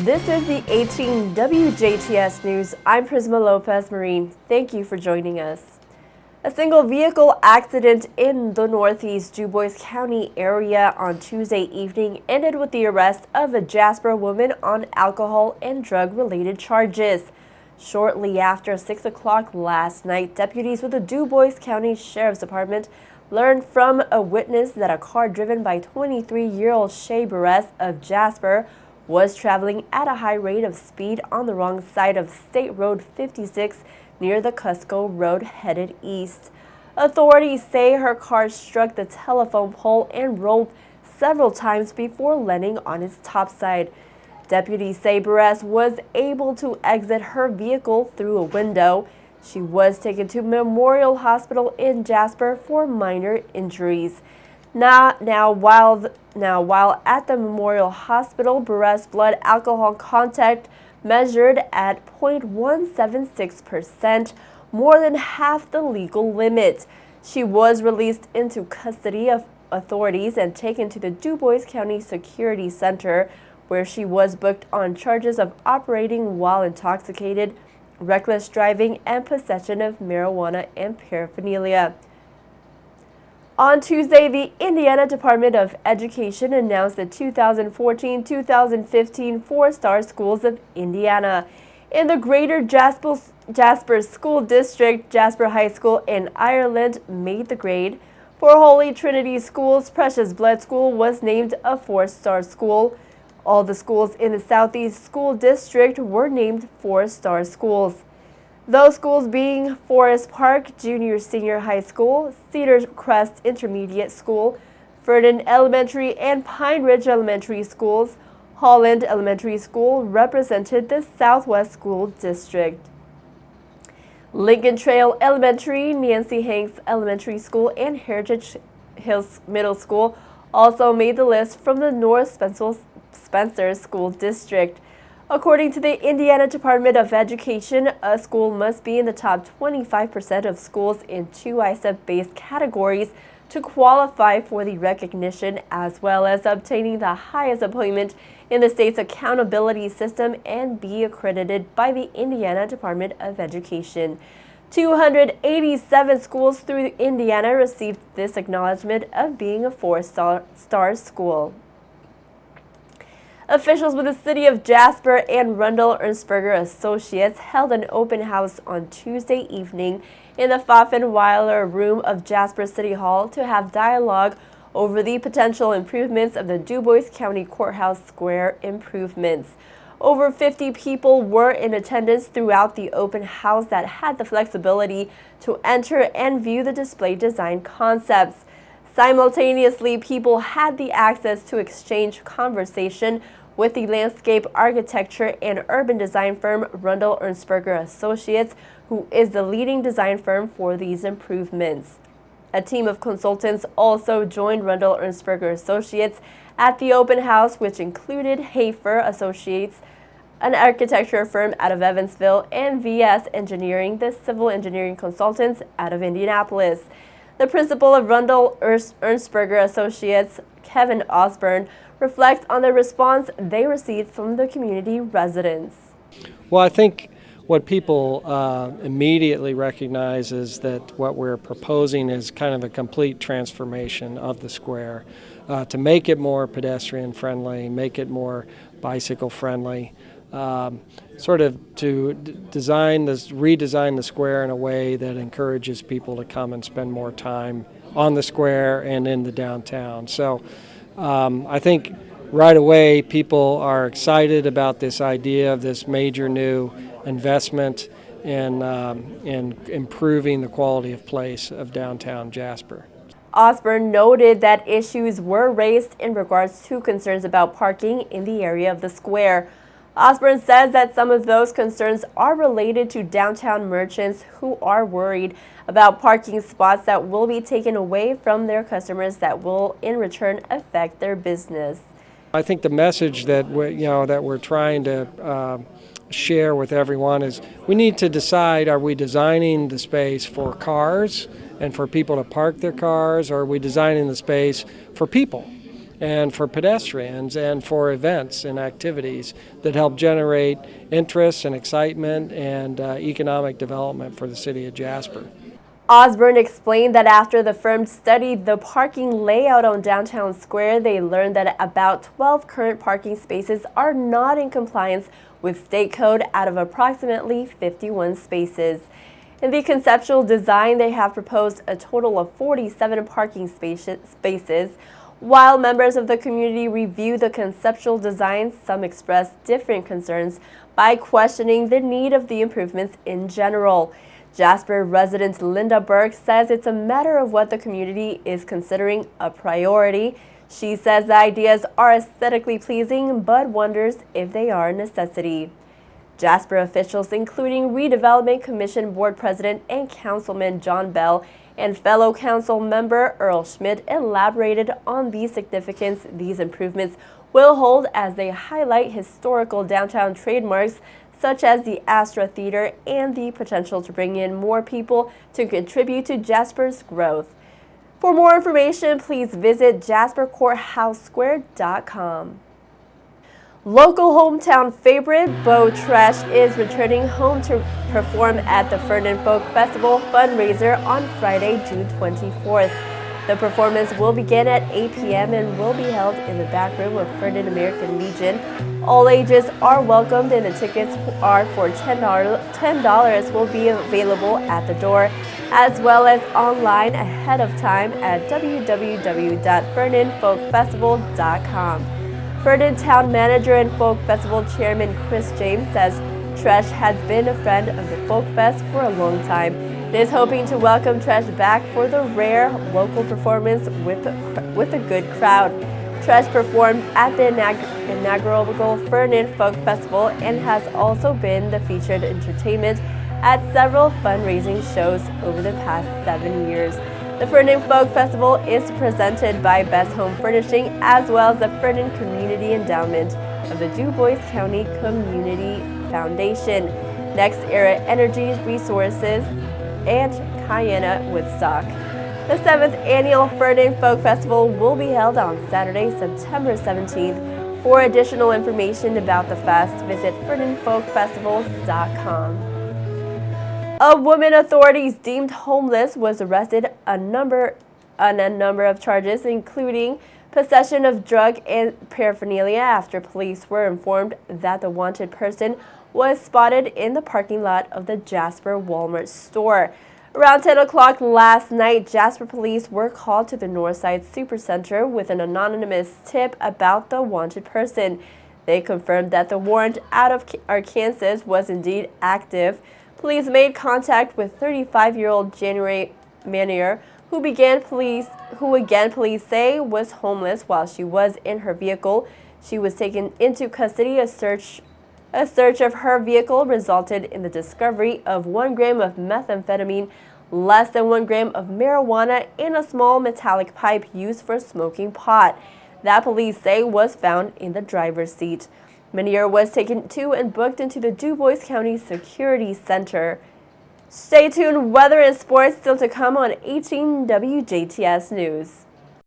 This is the 18 WJTS News. I'm Prisma Lopez-Marin. Thank you for joining us. A single vehicle accident in the northeast Dubois County area on Tuesday evening ended with the arrest of a Jasper woman on alcohol and drug-related charges. Shortly after 6 o'clock last night, deputies with the Dubois County Sheriff's Department learned from a witness that a car driven by 23-year-old Shay Barres of Jasper was traveling at a high rate of speed on the wrong side of State Road 56 near the Cusco Road headed east. Authorities say her car struck the telephone pole and rolled several times before landing on its topside. Deputies say Barres was able to exit her vehicle through a window. She was taken to Memorial Hospital in Jasper for minor injuries. Now, while at the Memorial Hospital, Barres' blood alcohol content measured at 0.176%, more than half the legal limit. She was released into custody of authorities and taken to the Dubois County Security Center, where she was booked on charges of operating while intoxicated, reckless driving, and possession of marijuana and paraphernalia. On Tuesday, the Indiana Department of Education announced the 2014-2015 four-star schools of Indiana. In the Greater Jasper School District, Jasper High School in Ireland made the grade. For Holy Trinity Schools, Precious Blood School was named a four-star school. All the schools in the Southeast School District were named four-star schools. Those schools being Forest Park Junior-Senior High School, Cedar Crest Intermediate School, Fernan Elementary and Pine Ridge Elementary Schools. Holland Elementary School represented the Southwest School District. Lincoln Trail Elementary, Nancy Hanks Elementary School, and Heritage Hills Middle School also made the list from the North Spencer School District. According to the Indiana Department of Education, a school must be in the top 25% of schools in two ISEP-based categories to qualify for the recognition, as well as obtaining the highest appointment in the state's accountability system and be accredited by the Indiana Department of Education. 287 schools through Indiana received this acknowledgement of being a four-star school. Officials with the City of Jasper and Rundle Ernstberger Associates held an open house on Tuesday evening in the Pfaffenweiler Room of Jasper City Hall to have dialogue over the potential improvements of the Dubois County Courthouse Square improvements. Over 50 people were in attendance throughout the open house that had the flexibility to enter and view the display design concepts. Simultaneously, people had the access to exchange conversation with the landscape architecture and urban design firm Rundle Ernstberger Associates, who is the leading design firm for these improvements. A team of consultants also joined Rundle Ernstberger Associates at the open house, which included Hafer Associates, an architecture firm out of Evansville, and VS Engineering, the civil engineering consultants out of Indianapolis. The principal of Rundle Ernstberger Associates, Kevin Osborne, reflects on the response they received from the community residents. Well, I think what people immediately recognize is that what we're proposing is kind of a complete transformation of the square to make it more pedestrian friendly, make it more bicycle friendly, sort of to redesign the square in a way that encourages people to come and spend more time on the square and in the downtown. So I think right away people are excited about this idea of this major new investment in improving the quality of place of downtown Jasper. Osborne noted that issues were raised in regards to concerns about parking in the area of the square. Osborne says that some of those concerns are related to downtown merchants who are worried about parking spots that will be taken away from their customers that will in return affect their business. I think the message that we're trying to share with everyone is we need to decide, are we designing the space for cars and for people to park their cars, or are we designing the space for people and for pedestrians and for events and activities that help generate interest and excitement and economic development for the city of Jasper. Osborne explained that after the firm studied the parking layout on Downtown Square, they learned that about 12 current parking spaces are not in compliance with state code out of approximately 51 spaces. In the conceptual design, they have proposed a total of 47 parking spaces. While members of the community review the conceptual design, some expressed different concerns by questioning the need of the improvements in general. Jasper resident Linda Burke says it's a matter of what the community is considering a priority. She says the ideas are aesthetically pleasing, but wonders if they are a necessity. Jasper officials, including Redevelopment Commission Board President and Councilman John Bell and fellow council member Earl Schmidt, elaborated on the significance these improvements will hold as they highlight historical downtown trademarks such as the Astra Theater and the potential to bring in more people to contribute to Jasper's growth. For more information, please visit jaspercourthousesquare.com. Local hometown favorite Bo Tresh is returning home to perform at the Fernan Folk Festival fundraiser on Friday, June 24th. The performance will begin at 8 p.m. and will be held in the back room of Fernan American Legion. All ages are welcomed and the tickets are for $10 will be available at the door, as well as online ahead of time at www.fernandfolkfestival.com. Fernan Town Manager and Folk Festival Chairman Chris James says Tresh has been a friend of the Folk Fest for a long time. It is hoping to welcome Tresh back for the rare local performance with a good crowd. Tresh performed at the inaugural Fernan Folk Festival and has also been the featured entertainment at several fundraising shows over the past 7 years. The Fernan Folk Festival is presented by Best Home Furnishing as well as the Fernan Community Endowment of the DuBois County Community Foundation, Next Era Energy Resources, and Cayenne Woodstock. The 7th annual Fernan Folk Festival will be held on Saturday, September 17th. For additional information about the fest, visit fernandfolkfestival.com. A woman authorities deemed homeless was arrested on a number of charges, including possession of drug and paraphernalia after police were informed that the wanted person was spotted in the parking lot of the Jasper Walmart store. Around 10 o'clock last night, Jasper police were called to the Northside Supercenter with an anonymous tip about the wanted person. They confirmed that the warrant out of Arkansas was indeed active. Police made contact with 35-year-old January Manier, who again police say was homeless while she was in her vehicle. She was taken into custody. A search of her vehicle resulted in the discovery of 1 gram of methamphetamine, less than 1 gram of marijuana, and a small metallic pipe used for smoking pot that police say was found in the driver's seat. Manier was taken to and booked into the DuBois County Security Center. Stay tuned, weather and sports still to come on 18 WJTS News.